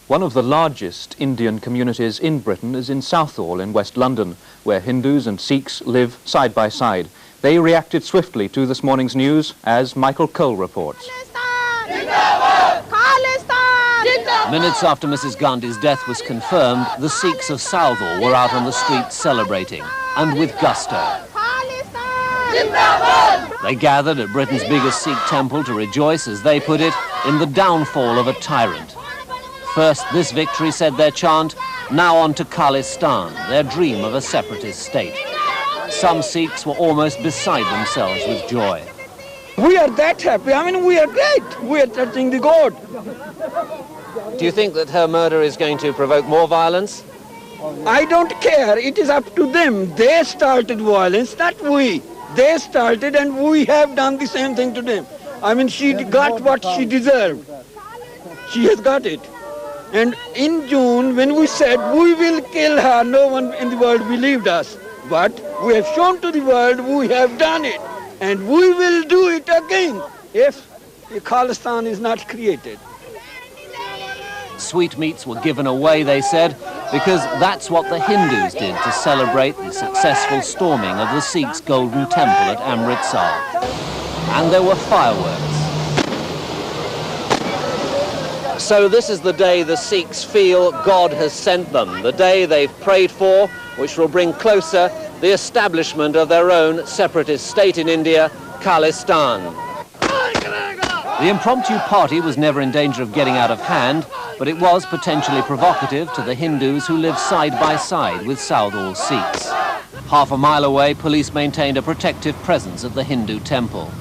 One of the largest Indian communities in Britain is in Southall in West London, where Hindus and Sikhs live side by side. They reacted swiftly to this morning's news, as Michael Cole reports. Minutes after Mrs. Gandhi's death was confirmed, the Sikhs of Southall were out on the streets celebrating, and with gusto. They gathered at Britain's biggest Sikh temple to rejoice, as they put it, in the downfall of a tyrant. First this victory, said their chant, now on to Khalistan, their dream of a separatist state. Some Sikhs were almost beside themselves with joy. We are that happy. I mean, we are great. We are touching the God. Do you think that her murder is going to provoke more violence? I don't care. It is up to them. They started violence, not we. They started, and we have done the same thing to them. I mean, she got what she deserved. She has got it. And in June, when we said we will kill her, no one in the world believed us. But we have shown to the world we have done it. And we will do it again if Khalistan is not created. Sweetmeats were given away, they said, because that's what the Hindus did to celebrate the successful storming of the Sikhs' golden temple at Amritsar. And there were fireworks. So this is the day the Sikhs feel God has sent them, the day they've prayed for, which will bring closer the establishment of their own separatist state in India, Khalistan. The impromptu party was never in danger of getting out of hand, but it was potentially provocative to the Hindus who live side by side with Southall Sikhs. Half a mile away, police maintained a protective presence at the Hindu temple.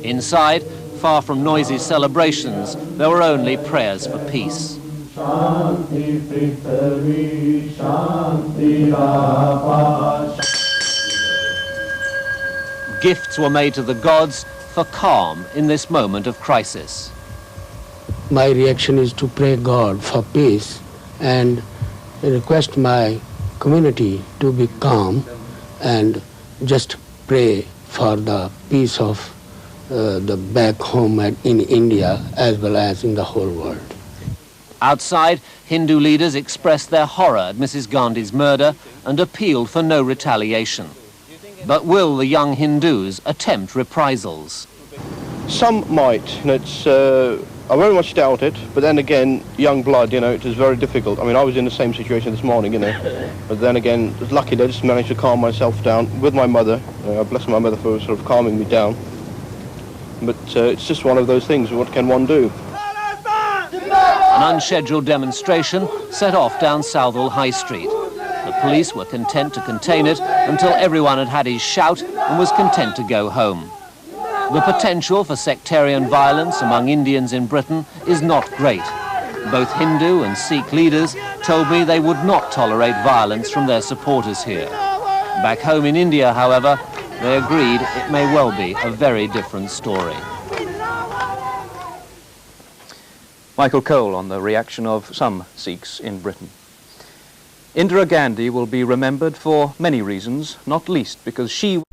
Inside, far from noisy celebrations, there were only prayers for peace. Gifts were made to the gods for calm in this moment of crisis. My reaction is to pray God for peace and request my community to be calm and just pray for the peace of the back home in India as well as in the whole world. Outside, Hindu leaders expressed their horror at Mrs. Gandhi's murder and appealed for no retaliation. But will the young Hindus attempt reprisals? Some might. I very much doubt it, but then again, young blood, it is very difficult. I mean, I was in the same situation this morning, but then again, luckily I just managed to calm myself down with my mother. I bless my mother for sort of calming me down. But it's just one of those things. What can one do? An unscheduled demonstration set off down Southall High Street. The police were content to contain it until everyone had had his shout and was content to go home. The potential for sectarian violence among Indians in Britain is not great. Both Hindu and Sikh leaders told me they would not tolerate violence from their supporters here. Back home in India, however, they agreed it may well be a very different story. Michael Cole on the reaction of some Sikhs in Britain. Indira Gandhi will be remembered for many reasons, not least because she